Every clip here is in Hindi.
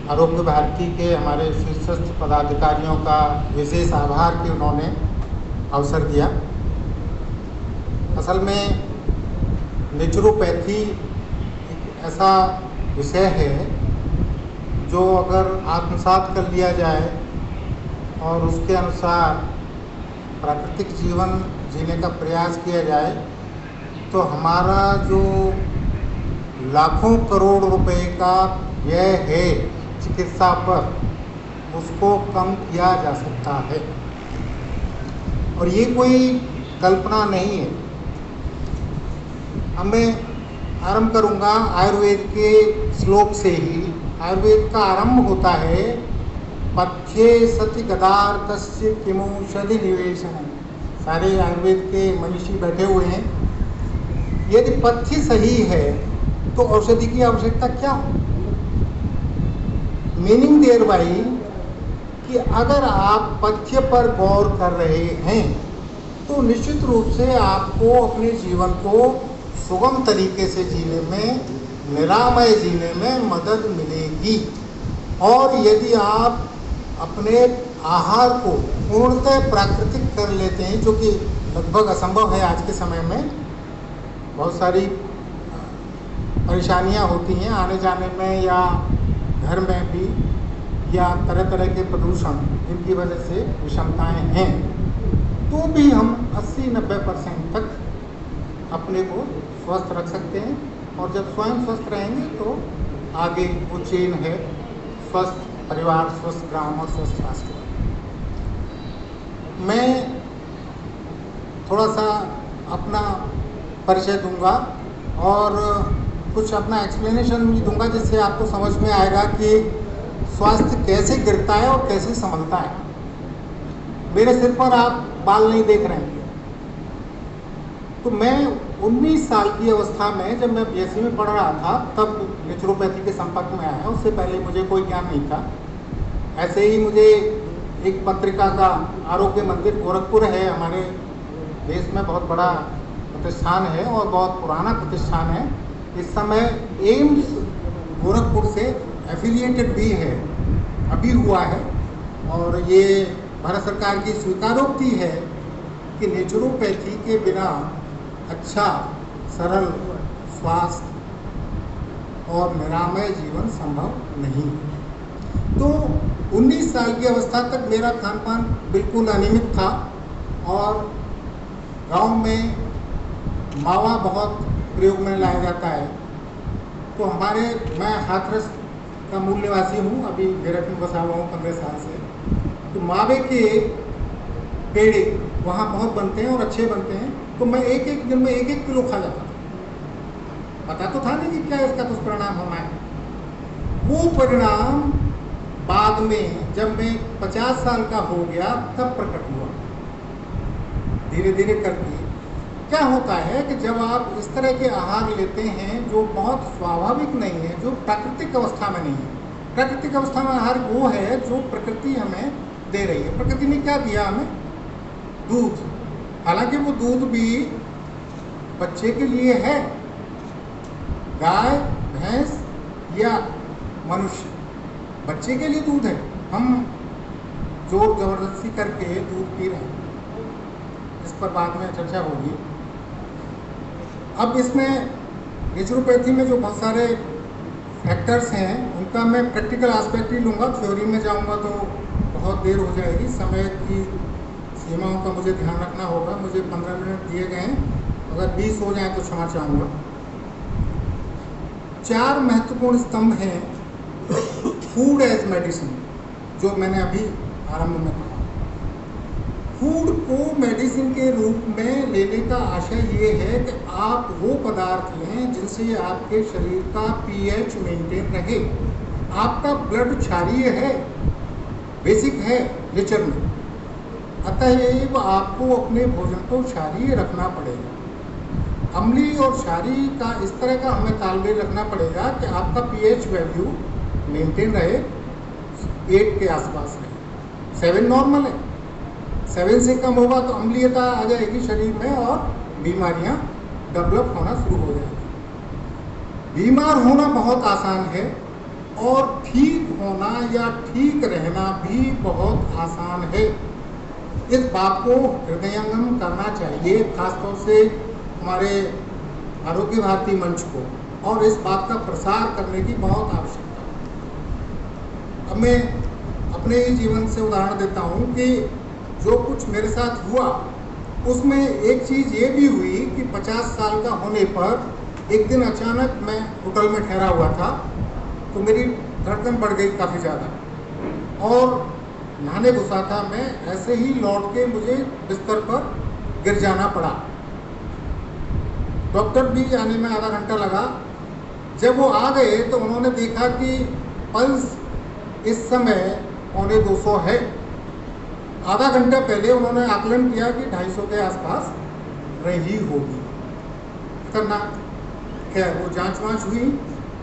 आरोग्य भारती के हमारे शीर्षस्थ पदाधिकारियों का विशेष आभार कि उन्होंने अवसर दिया। असल में नेचुरोपैथी एक ऐसा विषय है जो अगर आत्मसात कर लिया जाए और उसके अनुसार प्राकृतिक जीवन जीने का प्रयास किया जाए तो हमारा जो लाखों करोड़ रुपए का व्यय है चिकित्सा पर, उसको कम किया जा सकता है। और ये कोई कल्पना नहीं है। अब मैं आरंभ करूँगा आयुर्वेद के श्लोक से ही। आयुर्वेद का आरंभ होता है पथ्ये सति गदार्थस्य किमौषधि निवेशनम। सारे आयुर्वेद के मनीषी बैठे हुए हैं। यदि पथ्य सही है तो औषधि की आवश्यकता क्या? मीनिंग देयर बाई कि अगर आप पथ्य पर गौर कर रहे हैं तो निश्चित रूप से आपको अपने जीवन को सुगम तरीके से जीने में, निरामय जीने में मदद मिलेगी। और यदि आप अपने आहार को पूर्णतः प्राकृतिक कर लेते हैं, जो कि लगभग असंभव है आज के समय में, बहुत सारी परेशानियां होती हैं आने जाने में या घर में भी, या तरह तरह के प्रदूषण जिनकी वजह से विषमताएं हैं, तो भी हम 80-90% तक अपने को स्वस्थ रख सकते हैं। और जब स्वयं स्वस्थ रहेंगे तो आगे वो चेन है स्वस्थ परिवार, स्वस्थ ग्राम और स्वस्थ राष्ट्र। मैं थोड़ा सा अपना परिचय दूंगा और कुछ अपना एक्सप्लेनेशन भी दूंगा जिससे आपको समझ में आएगा कि स्वास्थ्य कैसे गिरता है और कैसे संभलता है। मेरे सिर पर आप बाल नहीं देख रहे हैं। तो मैं 19 साल की अवस्था में, जब मैं बीएससी में पढ़ रहा था, तब नेचुरोपैथी के संपर्क में आया। उससे पहले मुझे कोई ज्ञान नहीं था। ऐसे ही मुझे एक पत्रिका का, आरोग्य मंदिर गोरखपुर है, हमारे देश में बहुत बड़ा प्रतिष्ठान है और बहुत पुराना प्रतिष्ठान है। इस समय एम्स गोरखपुर से एफिलिएटेड भी है, अभी हुआ है। और ये भारत सरकार की स्वीकारोक्ति है कि नेचुरोपैथी के बिना अच्छा, सरल स्वास्थ्य और निरामय जीवन संभव नहीं। तो 19 साल की अवस्था तक मेरा खान पान बिल्कुल अनियमित था और गांव में मावा बहुत प्रयोग में लाया जाता है। तो मैं हाथरस का मूल निवासी हूँ, अभी मेरठ में बसा हुआ हूँ 15 साल से। तो मावे के पेड़े वहाँ बहुत बनते हैं और अच्छे बनते हैं। तो मैं एक दिन में 1 किलो खा जाता था। पता तो था नहीं कि क्या इसका दुष्परिणाम होना है। वो परिणाम बाद में जब मैं 50 साल का हो गया तब प्रकट हुआ, धीरे धीरे करके। क्या होता है कि जब आप इस तरह के आहार लेते हैं जो बहुत स्वाभाविक नहीं है, जो प्राकृतिक अवस्था में नहीं है। प्राकृतिक अवस्था में आहार वो है जो प्रकृति हमें दे रही है। प्रकृति ने क्या दिया हमें? दूध। हालांकि वो दूध भी बच्चे के लिए है, गाय, भैंस या मनुष्य, बच्चे के लिए दूध है। हम जोर जबरदस्ती करके दूध पी रहे हैं, इस पर बाद में चर्चा होगी। अब इसमें नेचुरोपैथी में जो बहुत सारे फैक्टर्स हैं उनका मैं प्रैक्टिकल एस्पेक्ट ही लूँगा। थ्योरी में जाऊँगा तो बहुत देर हो जाएगी। समय की सीमाओं का मुझे ध्यान रखना होगा। मुझे 15 मिनट दिए गए हैं, अगर 20 हो जाए तो क्षमा चाहूँगा। 4 महत्वपूर्ण स्तंभ हैं फूड एज मेडिसिन, जो मैंने अभी आरंभ में कहा। फूड को मेडिसिन के रूप में लेने का आशय ये है कि आप वो पदार्थ लें जिनसे आपके शरीर का पीएच मेंटेन रहे। आपका ब्लड क्षारीय है, बेसिक है नेचर में, अतएव आपको अपने भोजन को क्षारीय रखना पड़ेगा। अम्लीय और क्षारीय का इस तरह का हमें तालमेल रखना पड़ेगा कि आपका पीएच वैल्यू मेंटेन रहे, 8 के आसपास रहे। 7 नॉर्मल है, 7 से कम होगा तो अम्लीयता आ जाएगी शरीर में और बीमारियां डेवलप होना शुरू हो जाएगी। बीमार होना बहुत आसान है, और ठीक होना या ठीक रहना भी बहुत आसान है। इस बात को हृदयंगम करना चाहिए, खासतौर से हमारे आरोग्य भारती मंच को, और इस बात का प्रसार करने की बहुत आवश्यकता है। अब मैं अपने ही जीवन से उदाहरण देता हूँ कि जो कुछ मेरे साथ हुआ उसमें एक चीज़ ये भी हुई कि 50 साल का होने पर एक दिन अचानक मैं होटल में ठहरा हुआ था, तो मेरी धड़कन बढ़ गई काफ़ी ज़्यादा और नहाने घुसा था मैं, ऐसे ही लौट के मुझे बिस्तर पर गिर जाना पड़ा। डॉक्टर भी आने में आधा घंटा लगा। जब वो आ गए तो उन्होंने देखा कि पल्स इस समय 250 है। आधा घंटा पहले उन्होंने आकलन किया कि 250 के आसपास रही होगी। खतरनाक। खैर वो जांच वांच हुई,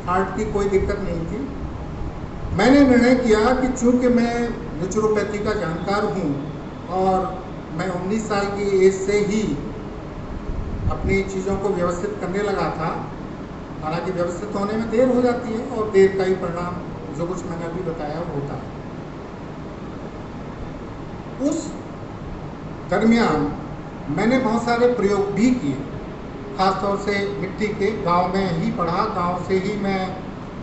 हार्ट की कोई दिक्कत नहीं थी। मैंने निर्णय किया कि चूंकि मैं नेचुरोपैथी का जानकार हूँ और मैं 19 साल की एज से ही अपनी चीज़ों को व्यवस्थित करने लगा था, हालांकि व्यवस्थित होने में देर हो जाती है और देर का ही परिणाम जो कुछ मैंने अभी बताया वो होता है। उस दरमियान मैंने बहुत सारे प्रयोग भी किए, खासतौर से मिट्टी के। गांव में ही पढ़ा, गांव से ही मैं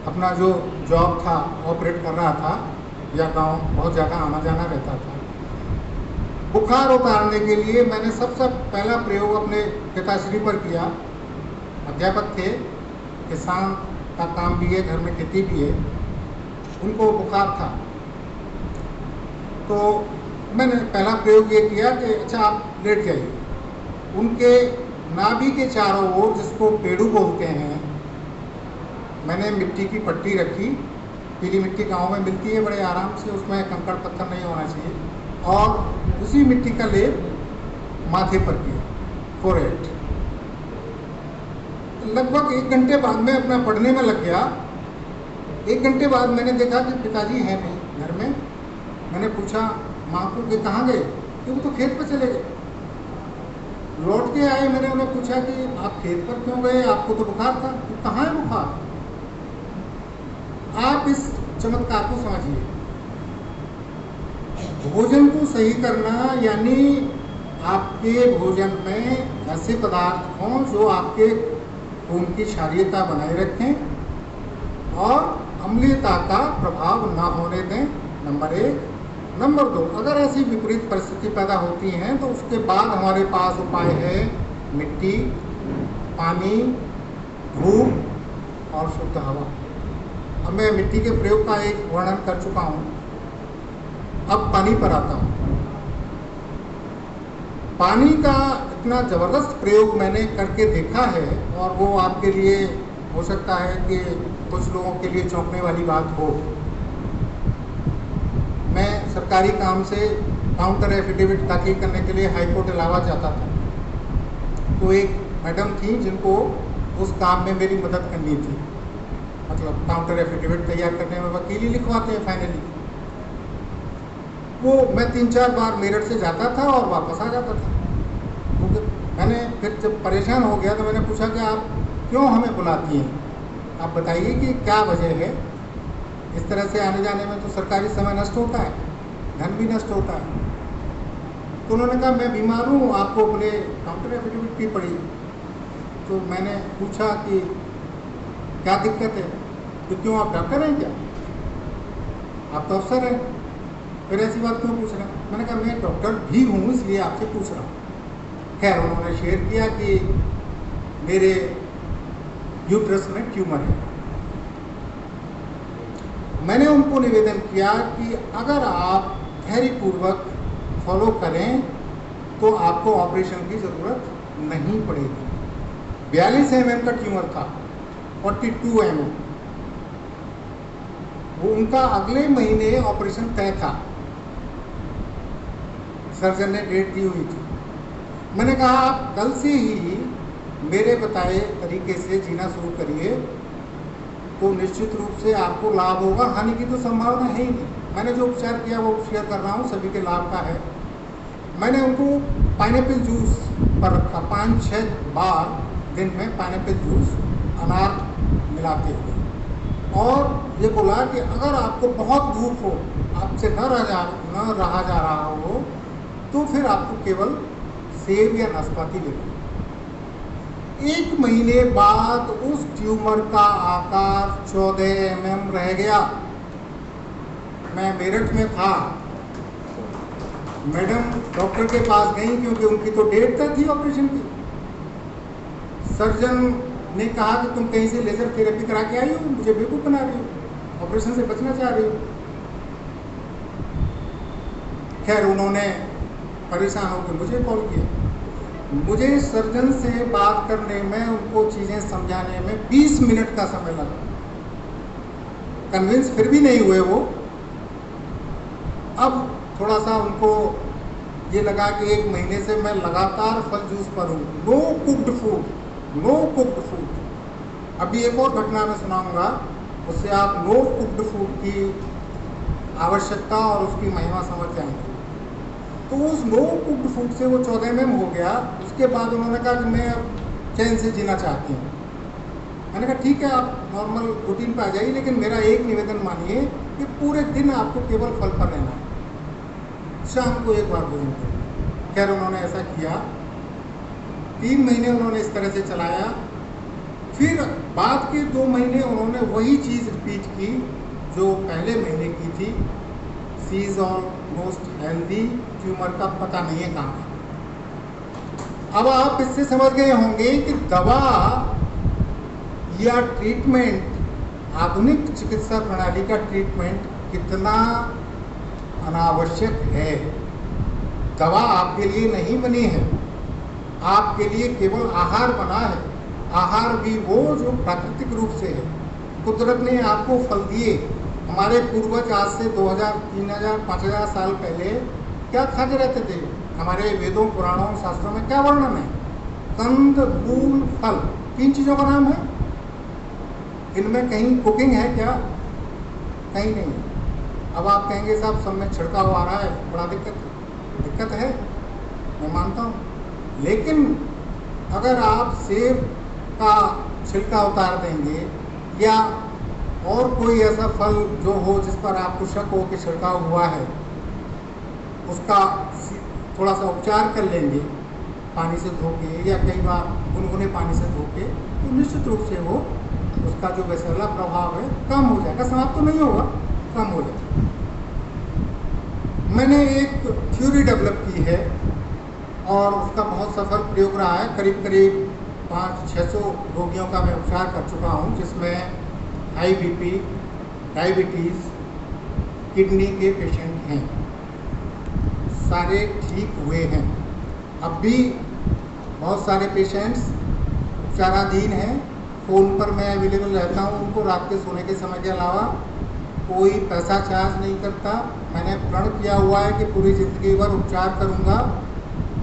अपना जो जॉब था ऑपरेट कर रहा था, या गांव बहुत ज़्यादा आना जाना रहता था। बुखार उतारने के लिए मैंने सबसे पहला प्रयोग अपने पिताश्री पर किया। अध्यापक थे, किसान का काम भी है, घर में खेती भी है, उनको बुखार था। तो मैंने पहला प्रयोग ये किया कि अच्छा आप लेट जाइए। उनके नाभि के चारों ओर, जिसको पेड़ू बोलते हैं, मैंने मिट्टी की पट्टी रखी। पीली मिट्टी गांव में मिलती है बड़े आराम से, उसमें कंकड़ पत्थर नहीं होना चाहिए, और उसी मिट्टी का लेप माथे पर किया, फोरहेड। लगभग 1 घंटे बाद में अपना पढ़ने में लग गया। 1 घंटे बाद मैंने देखा कि पिताजी हैं नहीं घर में। मैंने पूछा माँ को कि कहाँ गए, कि वो तो खेत पर चले गए। लौट के आए, मैंने उन्हें पूछा कि आप खेत पर क्यों गए, आपको तो बुखार था। तो कहाँ है बुखार? आप इस चमत्कार को समझिए। भोजन को सही करना यानी आपके भोजन में ऐसे पदार्थ हों जो आपके खून की क्षारीयता बनाए रखें और अम्लीयता का प्रभाव ना होने दें, नंबर 1। नंबर 2, अगर ऐसी विपरीत परिस्थिति पैदा होती हैं तो उसके बाद हमारे पास उपाय है मिट्टी, पानी, धूप और शुद्ध हवा। अब मैं मिट्टी के प्रयोग का एक वर्णन कर चुका हूँ, अब पानी पर आता हूँ। पानी का इतना ज़बरदस्त प्रयोग मैंने करके देखा है, और वो आपके लिए हो सकता है कि कुछ लोगों के लिए चौंकने वाली बात हो। मैं सरकारी काम से काउंटर एफिडेविट दाखिल करने के लिए हाई कोर्ट इलाहाबाद जाता था। तो एक मैडम थी जिनको उस काम में मेरी मदद करनी थी, मतलब काउंटर एफिडेविट तैयार करने में वकील ही लिखवाते हैं फाइनली। वो मैं 3-4 बार मेरठ से जाता था और वापस आ जाता था। तो मैंने फिर जब परेशान हो गया तो मैंने पूछा कि आप क्यों हमें बुलाती हैं, आप बताइए कि क्या वजह है। इस तरह से आने जाने में तो सरकारी समय नष्ट होता है, धन भी नष्ट होता है। तो उन्होंने कहा मैं बीमार हूँ, आपको अपने काउंटर एफिडेविट की पड़ी। तो मैंने पूछा कि क्या दिक्कत है, तो क्यों आप डॉक्टर हैं क्या, आप तो अफसर हैं, फिर ऐसी बात क्यों पूछ रहे हैं। मैंने कहा मैं डॉक्टर भी हूँ इसलिए आपसे पूछ रहा हूँ। खैर उन्होंने शेयर किया कि मेरे यूट्रस में ट्यूमर है। मैंने उनको निवेदन किया कि अगर आप धैर्यपूर्वक फॉलो करें तो आपको ऑपरेशन की ज़रूरत नहीं पड़ेगी। 42 mm का ट्यूमर था, 42 mm। वो उनका अगले महीने ऑपरेशन तय था, सर्जन ने डेट दी हुई थी। मैंने कहा आप कल से ही मेरे बताए तरीके से जीना शुरू करिए तो निश्चित रूप से आपको लाभ होगा, हानि की तो संभावना है ही नहीं। मैंने जो उपचार किया वो शेयर कर रहा हूँ, सभी के लाभ का है। मैंने उनको पाइनएप्पल जूस पर रखा, 5-6 बार दिन में पाइनएप्पल जूस अनार मिलाते हुए। और ये बोला कि अगर आपको बहुत भूख हो, आपसे न रहा जा रहा हो, तो फिर आपको केवल सेब या नाशपाती लेना। 1 महीने बाद उस ट्यूमर का आकार 14 mm रह गया। मैं मेरठ में था, मैडम डॉक्टर के पास गई क्योंकि उनकी तो डेट तक थी ऑपरेशन की। सर्जन ने कहा कि तुम कहीं से लेजर थेरेपी करा के आई हो, मुझे बेवकूफ़ बना रही हो, ऑपरेशन से बचना चाह रही हो। खैर उन्होंने परेशान होकर मुझे कॉल किया। मुझे सर्जन से बात करने में, उनको चीज़ें समझाने में 20 मिनट का समय लगा। कन्विंस फिर भी नहीं हुए वो। अब थोड़ा सा उनको ये लगा कि 1 महीने से मैं लगातार फल जूस पर हूँ, नो कुक्ड फूड। अभी एक और घटना मैं सुनाऊंगा, उससे आप नो कुक्ड फूड की आवश्यकता और उसकी महिमा समझ जाएंगे। तो उस नो कुक्ड फूड से वो 14 mm हो गया। उसके बाद उन्होंने कहा कि मैं अब चैन से जीना चाहती हूँ। मैंने कहा ठीक है, आप नॉर्मल रूटीन पर आ जाइए, लेकिन मेरा एक निवेदन मानिए कि पूरे दिन आपको केवल फल पर रहना है, शाम को एक बार भोजन करें। खैर उन्होंने ऐसा किया। 3 महीने उन्होंने इस तरह से चलाया। फिर बाद के 2 महीने उन्होंने वही चीज़ रिपीट की जो पहले महीने की थी। She is almost healthy, tumour का पता नहीं है कहाँ है। अब आप इससे समझ गए होंगे कि दवा या ट्रीटमेंट, आधुनिक चिकित्सा प्रणाली का ट्रीटमेंट कितना अनावश्यक है। दवा आपके लिए नहीं बनी है, आपके लिए केवल आहार बना है। आहार भी वो जो प्राकृतिक रूप से है। कुदरत ने आपको फल दिए। हमारे पूर्वज आज से 2000, 3000, 5000 साल पहले क्या खाते रहते थे? हमारे वेदों, पुराणों, शास्त्रों में क्या वर्णन है? कंद, मूल, फल, 3 चीज़ों का नाम है। इनमें कहीं कुकिंग है क्या? कहीं नहीं है। अब आप कहेंगे साहब सब में छिड़काव आ रहा है, बड़ा दिक्कत है, मैं मानता हूँ। लेकिन अगर आप सेब का छिलका उतार देंगे या और कोई ऐसा फल जो हो जिस पर आपको शक हो कि छिड़काव हुआ है, उसका थोड़ा सा उपचार कर लेंगे पानी से धो के या कई बार गुनगुने पानी से धो के, तो निश्चित रूप से वो उसका जो वैसला प्रभाव है कम हो जाएगा। समाप्त तो नहीं होगा, कम हो जाएगा। मैंने एक थ्योरी डेवलप की है और उसका बहुत सफल प्रयोग रहा है। करीब 500-600 रोगियों का मैं उपचार कर चुका हूँ, जिसमें हाई बीपी, डायबिटीज़, किडनी के पेशेंट हैं, सारे ठीक हुए हैं। अब भी बहुत सारे पेशेंट्स उपचाराधीन हैं। फ़ोन पर मैं अवेलेबल रहता हूँ उनको रात के सोने के समय के अलावा। कोई पैसा चार्ज नहीं करता। मैंने प्रण किया हुआ है कि पूरी ज़िंदगी भर उपचार करूँगा,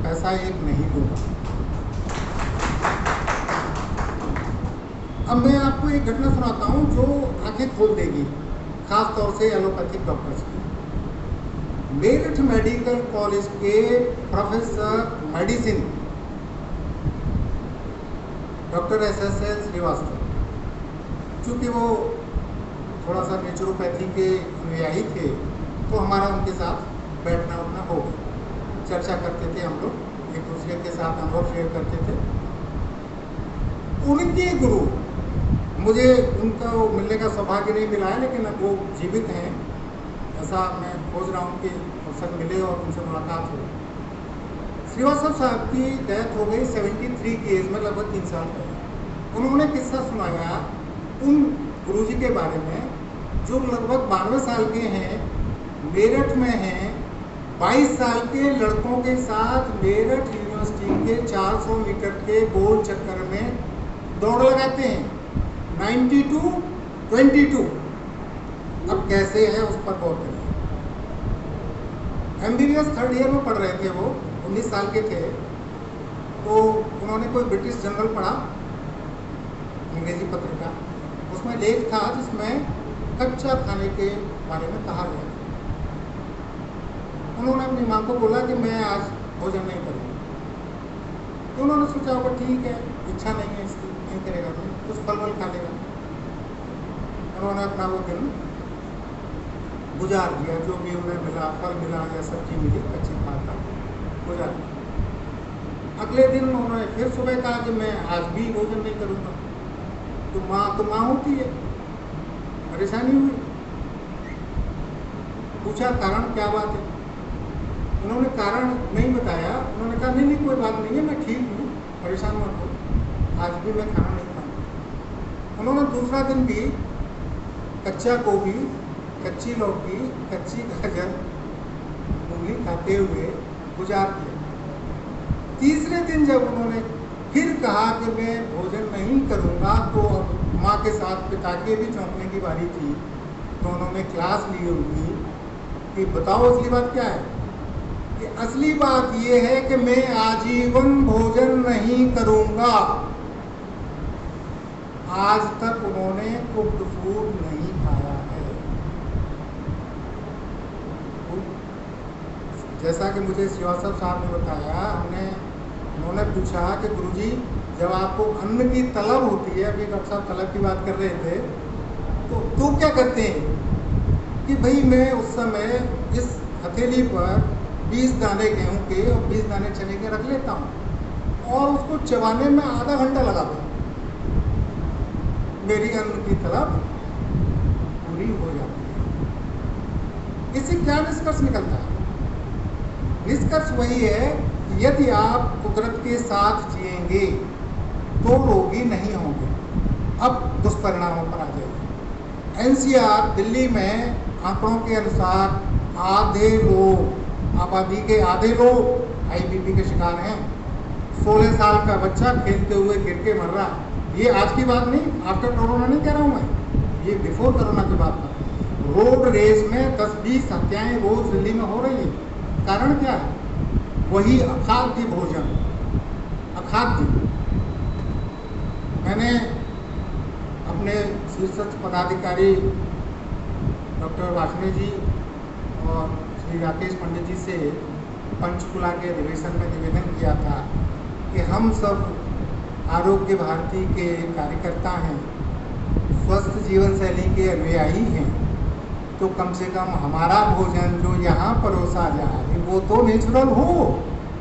पैसा एक नहीं दूँगा। अब मैं आपको एक घटना सुनाता हूँ जो आंखें खोल देगी, खास तौर से एलोपैथिक डॉक्टर्स की। मेरठ मेडिकल कॉलेज के professor medicine doctor SSL Srivastava, चूँकि वो थोड़ा सा नेचुरोपैथी के अनुयायी थे, तो हमारा उनके साथ बैठना उठना हो गया। चर्चा करते थे हम लोग, एक दूसरे के साथ अनुभव शेयर करते थे। उनके गुरु, मुझे उनका मिलने का सौभाग्य नहीं मिला है, लेकिन वो जीवित हैं, ऐसा मैं खोज रहा हूँ कि अवसर मिले और उनसे मुलाकात हो। श्रीवास्तव साहब की डेथ हो गई 73 की एज में, लगभग 3 साल पहले। उन्होंने किस्सा सुनाया उन गुरुजी के बारे में जो लगभग 92 साल के हैं, मेरठ में हैं, 22 साल के लड़कों के साथ मेरठ यूनिवर्सिटी के 400 मीटर के गोल चक्कर में दौड़ लगाते हैं, 92-22। अब कैसे है उस पर गौर करिए। MBBS 3rd ईयर में पढ़ रहे थे वो, 19 साल के थे। तो उन्होंने कोई ब्रिटिश जर्नल पढ़ा, अंग्रेजी पत्रिका, उसमें लेख था जिसमें कच्चा खाने के बारे में कहा गया। उन्होंने अपनी माँ को बोला कि मैं आज भोजन नहीं करूँगा। तो उन्होंने सोचा होगा ठीक है, इच्छा नहीं है इसकी, नहीं करेगा, तो कुछ फल वल खा लेगा। उन्होंने अपना वो दिन गुजार दिया, जो भी उन्हें मिला, फल मिला या सब्जी मिली, कच्ची खाता गुजार दिया। अगले दिन उन्होंने फिर सुबह कहा कि मैं आज भी भोजन नहीं करूँगा। तो माँ होती है, परेशानी हुई, पूछा कारण क्या बात है। उन्होंने कारण नहीं बताया। उन्होंने कहा नहीं कोई बात नहीं है, मैं ठीक हूँ, परेशान मत हो, आज भी मैं खाना नहीं खाऊंगा। उन्होंने दूसरा दिन भी कच्चा गोभी, कच्ची लौकी, कच्ची गाजर, मूली खाते हुए गुजार दिया। तीसरे दिन जब उन्होंने फिर कहा कि मैं भोजन नहीं करूँगा, तो माँ के साथ पिता के भी चौंकने की बारी थी। तो उन्होंने क्लास ली होगी कि बताओ असली बात क्या है। कि असली बात ये है कि मैं आजीवन भोजन नहीं करूँगा। आज तक उन्होंने कुक्ड फूड नहीं खाया है। जैसा कि मुझे श्रीवास्तव साहब ने बताया, उन्होंने पूछा कि गुरुजी, जब आपको अन्न की तलब होती है, अभी डॉक्टर साहब तलब की बात कर रहे थे, तो क्या करते हैं कि भाई मैं उस समय इस हथेली पर 20 दाने गेहूं के और 20 दाने चने के रख लेता हूँ और उसको चबाने में आधा घंटा लगाता हूँ, मेरी अन्न की तलब पूरी हो जाती है। इससे क्या निष्कर्ष निकलता है? निष्कर्ष वही है कि यदि आप कुदरत के साथ जिएंगे तो रोगी नहीं होंगे। अब दुष्परिणामों पर आ जाइए। एनसीआर दिल्ली में आंकड़ों के अनुसार आधे लोग, आबादी के आधे लोग आईबीपी के शिकार हैं। 16 साल का बच्चा खेलते हुए गिर के मर रहा है। ये आज की बात नहीं, आफ्टर कोरोना नहीं कह रहा हूँ मैं, ये बिफोर कोरोना की बात कर। रोड रेस में 10-20 हत्याएं रोज दिल्ली में हो रही है। कारण क्या है? वही अखाद्य भोजन, अखाद्य। मैंने अपने शीर्षस्थ पदाधिकारी डॉक्टर वासने जी और श्री राकेश पंडित जी से पंचकुला के अधिवेशन में निवेदन किया था कि हम सब आरोग्य भारती के कार्यकर्ता हैं, स्वस्थ जीवन शैली के अनुयायी हैं, तो कम से कम हमारा भोजन जो यहाँ परोसा जाए वो तो नेचुरल हो।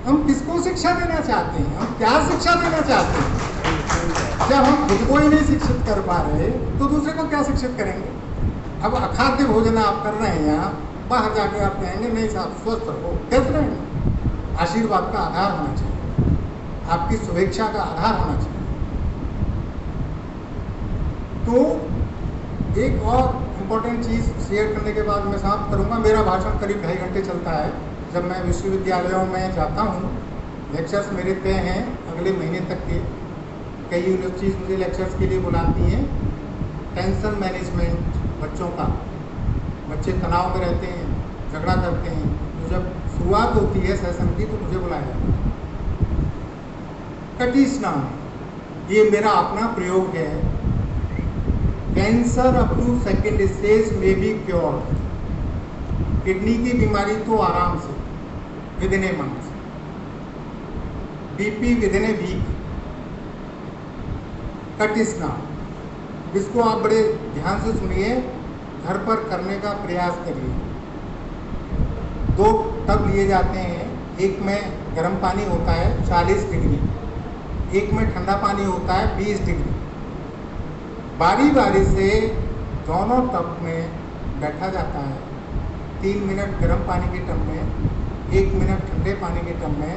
हम किसको शिक्षा देना चाहते हैं? हम क्या शिक्षा देना चाहते हैं? जब हम खुद को ही नहीं शिक्षित कर पा रहे तो दूसरे को क्या शिक्षित करेंगे? अब अखाद्य भोजन आप कर रहे हैं, यहाँ बाहर जाके आप कहेंगे नहीं साहब स्वस्थ रहो, कैसे रहेंगे? आशीर्वाद का आधार होना चाहिए, आपकी शुभेच्छा का आधार होना चाहिए। तो एक और इम्पोर्टेंट चीज़ शेयर करने के बाद मैं समाप्त करूँगा। मेरा भाषण करीब 2.5 घंटे चलता है। जब मैं विश्वविद्यालयों में जाता हूँ, लेक्चर्स मेरे तय हैं अगले महीने तक के। कई यूनिवर्सिटीज़ मुझे लेक्चर्स के लिए बुलाती हैं। टेंशन मैनेजमेंट बच्चों का, बच्चे तनाव में रहते हैं, झगड़ा करते हैं, तो जब शुरुआत होती है सेशन की तो मुझे बुलाया जाता है। कटी स्नान ये मेरा अपना प्रयोग है। Cancer up to 2nd stage में बी क्योर्ड। किडनी की बीमारी तो आराम से within a month, BP within a week. कट स्नान, जिसको आप बड़े ध्यान से सुनिए, घर पर करने का प्रयास करिए। 2 टब लिए जाते हैं, एक में गर्म पानी होता है 40 डिग्री, एक में ठंडा पानी होता है 20 डिग्री। बारी बारी से दोनों टब में बैठा जाता है। 3 मिनट गर्म पानी के टब में, 1 मिनट ठंडे पानी के टब में,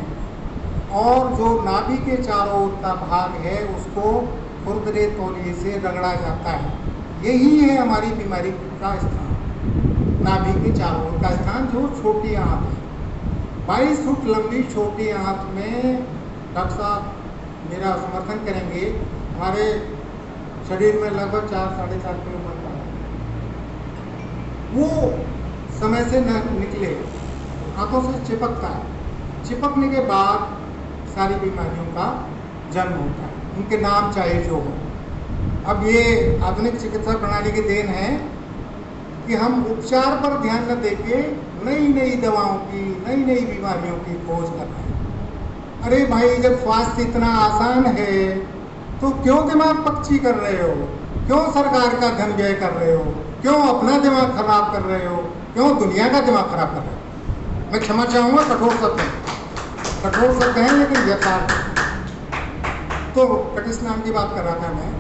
और जो नाभि के चारों ओर का भाग है उसको खुरदरे तौलिए से रगड़ा जाता है। यही है हमारी बीमारी का स्थान, नाभि के चारों ओर का स्थान, जो छोटी आंत है। 22 फुट लंबी छोटी आंत में डॉक्टर साहब मेरा समर्थन करेंगे, हमारे शरीर में लगभग 4-4.5 किलो बनता है। वो समय से न निकले, आंखों से चिपकता है। चिपकने के बाद सारी बीमारियों का जन्म होता है, उनके नाम चाहे जो हो। अब ये आधुनिक चिकित्सा प्रणाली की देन है कि हम उपचार पर ध्यान न देके नई नई दवाओं की, नई नई बीमारियों की खोज कर रहे हैं। अरे भाई, जब स्वास्थ्य इतना आसान है तो क्यों दिमाग पक्षी कर रहे हो? क्यों सरकार का धन व्यय कर रहे हो, क्यों अपना दिमाग खराब कर रहे हो, क्यों दुनिया का दिमाग खराब कर रहे हो। मैं क्षमा चाहूँगा, कठोर शब्द हैं लेकिन यथार्थ। तो कटी स्नान की बात कर रहा था मैं।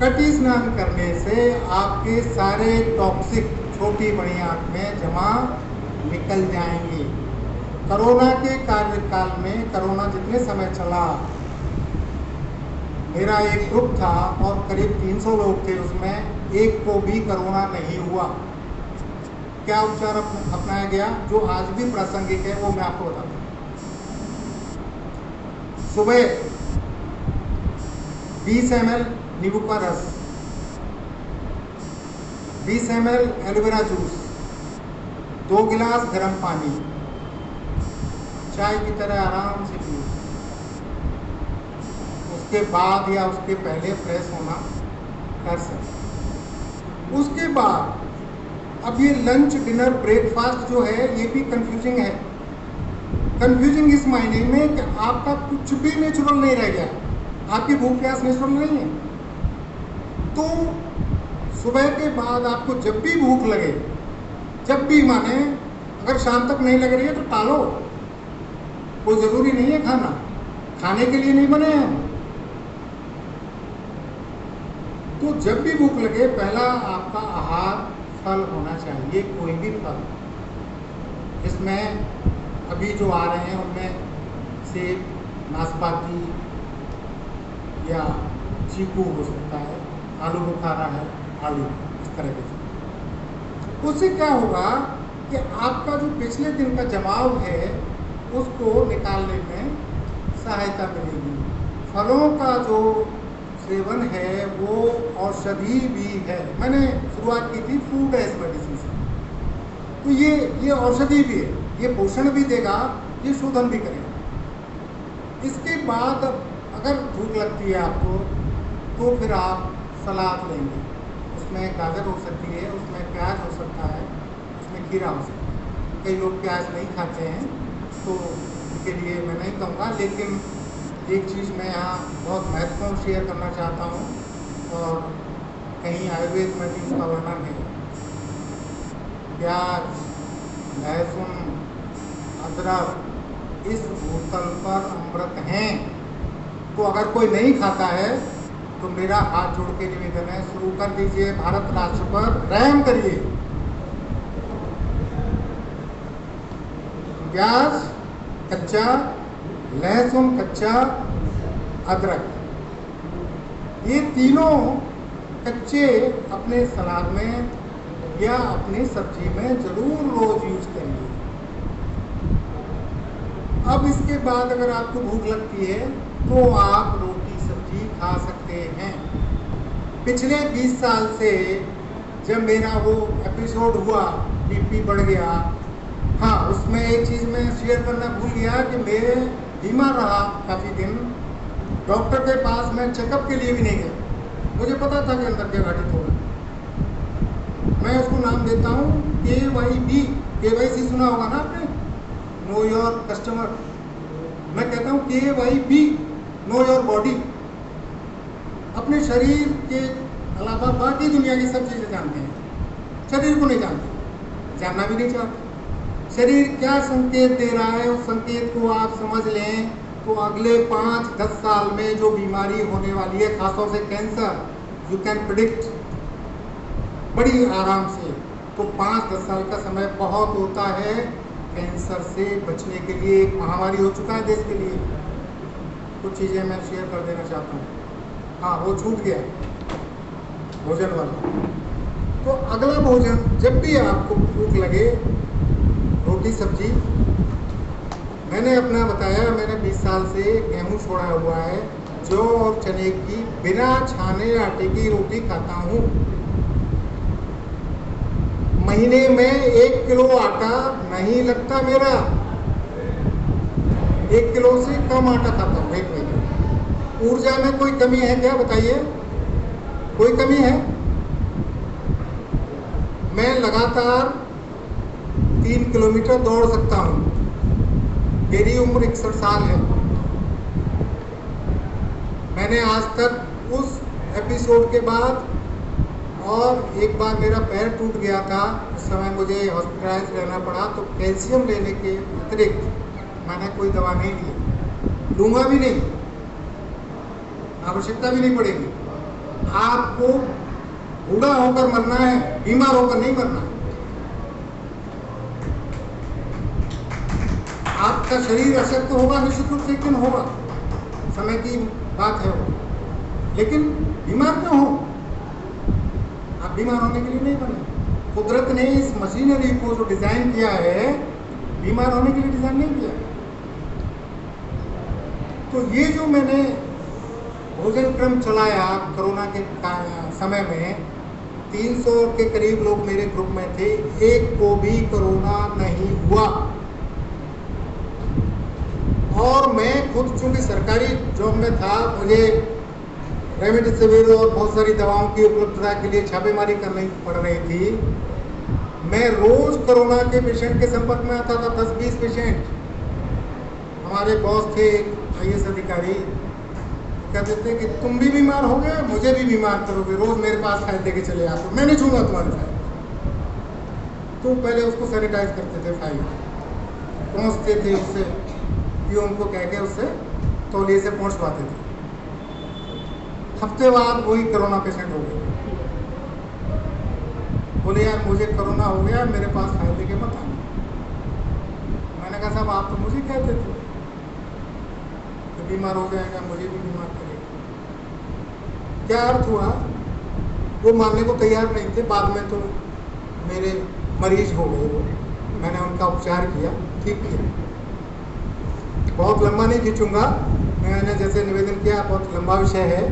कटी स्नान करने से आपके सारे टॉक्सिक छोटी बड़ी आंख में जमा निकल जाएंगे। कोरोना के कार्यकाल में, कोरोना जितने समय चला, मेरा एक ग्रुप था और करीब 300 लोग थे, उसमें एक को भी कोरोना नहीं हुआ। क्या उपचार अपनाया गया जो आज भी प्रासंगिक है, वो मैं आपको बताता हूँ। सुबह 20 ml नींबू का रस, 20 ml एलोवेरा जूस, 2 गिलास गर्म पानी, चाय की तरह आराम से पिए। उसके बाद या उसके पहले फ्रेश होना कर सकते। उसके बाद अब ये लंच, डिनर, ब्रेकफास्ट जो है ये भी कंफ्यूजिंग है। कंफ्यूजिंग इस मायने में कि आपका कुछ भी नेचुरल नहीं रह गया, आपकी भूख प्यास नेचुरल नहीं है। तो सुबह के बाद आपको जब भी भूख लगे, जब भी माने, अगर शाम तक नहीं लग रही है तो टालो, कोई ज़रूरी नहीं है खाना, खाने के लिए नहीं बने हैं। तो जब भी भूख लगे, पहला आपका आहार फल होना चाहिए, कोई भी फल। इसमें अभी जो आ रहे हैं उनमें सेब, नाशपाती या चीकू हो सकता है, आलू बुखारा है, आलू, इस तरह के। उससे क्या होगा कि आपका जो पिछले दिन का जमाव है उसको निकालने में सहायता मिलेगी। फलों का जो सेवन है वो औषधि भी है। मैंने शुरुआत की थी फूड एज मेडिसिन से, तो ये औषधि भी है, ये पोषण भी देगा, ये शोधन भी करेगा। इसके बाद अगर भूख लगती है आपको तो फिर आप सलाद लेंगे, उसमें गाजर हो सकती है, उसमें प्याज हो सकता है, उसमें खीरा हो सकता है। कई लोग प्याज नहीं खाते हैं तो उनके लिए मैं नहीं कहूँगा, लेकिन एक चीज़ मैं यहाँ बहुत महत्वपूर्ण शेयर करना चाहता हूँ और कहीं आयुर्वेद में भी इसका वर्णन है। प्याज, लहसुन, अदरक इस भूतल पर अमृत हैं। तो अगर कोई नहीं खाता है तो मेरा हाथ जोड़ के निवेदन है, शुरू कर दीजिए, भारत राष्ट्र पर रहम करिए। प्याज कच्चा, लहसुन कच्चा, अदरक, ये तीनों कच्चे अपने सलाद में या अपनी सब्जी में जरूर रोज यूज करिए। अब इसके बाद अगर आपको भूख लगती है तो आप रोटी सब्जी खा सकते हैं। पिछले 20 साल से जब मेरा वो एपिसोड हुआ, बीपी बढ़ गया, हाँ उसमें एक चीज़ मैं शेयर करना भूल गया कि मैं बीमार रहा काफ़ी दिन, डॉक्टर के पास मैं चेकअप के लिए भी नहीं गया। मुझे पता था कि अंदर क्या घटित होगा। मैं उसको नाम देता हूँ KYB, KYC सुना होगा ना आपने, नो योर कस्टमर। मैं कहता हूँ KYB, नो योर बॉडी। अपने शरीर के अलावा बाकी दुनिया की सब चीज़ें जानते हैं, शरीर को नहीं जानते, जानना भी नहीं चाहते। शरीर क्या संकेत दे रहा है उस संकेत को आप समझ लें तो अगले 5-10 साल में जो बीमारी होने वाली है, खासतौर से कैंसर, यू कैन प्रिडिक्ट बड़ी आराम से। तो 5-10 साल का समय बहुत होता है कैंसर से बचने के लिए। एक महामारी हो चुका है देश के लिए। कुछ चीज़ें मैं शेयर कर देना चाहता हूँ। हाँ, वो छूट गया भोजन वाला। तो अगला भोजन, जब भी आपको भूख लगे, रोटी सब्जी। मैंने अपना बताया, मैंने 20 साल से गेहूँ छोड़ा हुआ है, जौ और चने की बिना छाने आटे की रोटी खाता हूँ। महीने में 1 किलो आटा नहीं लगता मेरा, 1 किलो से कम आटा खाता हूँ 1 महीने। ऊर्जा में कोई कमी है क्या बताइए? कोई कमी है? मैं लगातार 3 किलोमीटर दौड़ सकता हूँ। मेरी उम्र 61 साल है। मैंने आज तक उस एपिसोड के बाद और एक बार मेरा पैर टूट गया था, उस समय मुझे हॉस्पिटलाइज रहना पड़ा, तो कैल्शियम लेने के अतिरिक्त मैंने कोई दवा नहीं ली, लूँगा भी नहीं, आवश्यकता भी नहीं पड़ेगी। आपको बूढ़ा होकर मरना है, बीमार होकर नहीं मरना है। आपका शरीर अशक्त होगा निश्चित रूप से, लेकिन होगा, समय की बात है वो, लेकिन बीमार क्यों हो? आप बीमार होने के लिए नहीं बने। कुदरत ने इस मशीनरी को जो डिजाइन किया है, बीमार होने के लिए डिजाइन नहीं किया है। तो ये जो मैंने भोजन क्रम चलाया कोरोना के समय में, 300 के करीब लोग मेरे ग्रुप में थे, एक को भी कोरोना नहीं हुआ। और मैं खुद चूंकि सरकारी जॉब में था, मुझे रेमडेसिविर और बहुत सारी दवाओं की उपलब्धता के लिए छापेमारी करनी पड़ रही थी। मैं रोज कोरोना के पेशेंट के संपर्क में आता था, 10-20 पेशेंट। हमारे बॉस थे IAS अधिकारी, कहते थे कि तुम भी बीमार हो गए, मुझे भी बीमार करोगे, रोज मेरे पास फाइल दे के चले आते, मैं नहीं छूंगा तुम्हारी फाइल। तो पहले उसको सैनिटाइज करते थे, फाइल पहुँचते थे उससे, ये उनको कह के उससे तौलिए से पहुँचवाते थे। हफ्ते बाद वही कोरोना पेशेंट हो गए, बोले यार मुझे कोरोना हो गया, मेरे पास फाइल लेके मत आना। मैंने कहा साहब आप तो मुझे कहते थे कि बीमार हो जाएगा, मुझे भी बीमार करेगा। क्या अर्थ हुआ? वो मानने को तैयार नहीं थे। बाद में तो मेरे मरीज हो गए वो, मैंने उनका उपचार किया, ठीक किया। बहुत लंबा नहीं खींचूंगा, मैंने जैसे निवेदन किया, बहुत लंबा विषय है,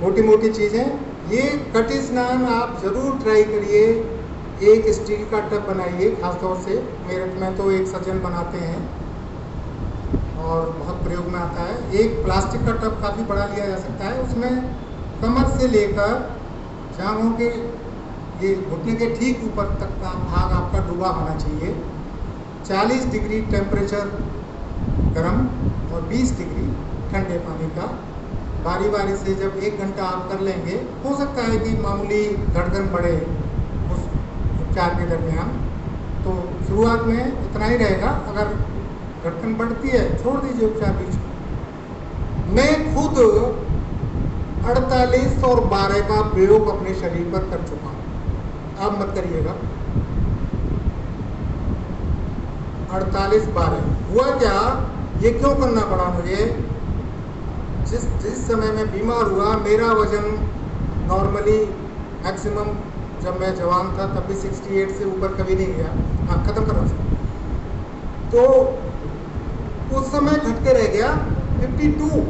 मोटी मोटी चीज़ें। ये कटी स्नान आप ज़रूर ट्राई करिए। एक स्टील का टब बनाइए, खासतौर से मेरठ में तो एक सज्जन बनाते हैं और बहुत प्रयोग में आता है। एक प्लास्टिक का टब काफ़ी बड़ा लिया जा सकता है, उसमें कमर से लेकर जांघों के ये घुटने के ठीक ऊपर तक का भाग आपका डूबा होना चाहिए। 40 डिग्री टेम्परेचर गर्म और 20 डिग्री ठंडे पानी का। बारी बारी से जब 1 घंटा आप कर लेंगे, हो सकता है कि मामूली धड़कन बढ़े उस उपचार के दरमियान, तो शुरुआत में इतना ही रहेगा। अगर धड़कन बढ़ती है छोड़ दीजिए उपचार बीच में। मैं खुद 48 और 12 का प्रयोग अपने शरीर पर कर चुका हूँ, आप मत करिएगा। 48-12 हुआ क्या, ये क्यों करना पड़ा मुझे? जिस समय मैं बीमार हुआ, मेरा वजन नॉर्मली मैक्सिमम जब मैं जवान था तब भी 68 से ऊपर कभी नहीं गया। हाँ, खत्म करो। तो उस समय घट के रह गया 52।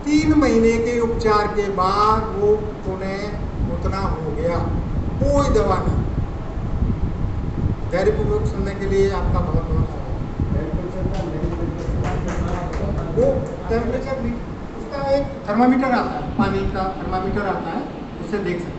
3 महीने के उपचार के बाद वो उन्हें उतना हो गया, कोई दवा नहीं। धैर्यपूर्वक सुनने के लिए आपका बहुत बहुत वो टेम्परेचर भी, उसका एक थर्मामीटर आता है, पानी का थर्मामीटर आता है, उससे देख सकते हैं।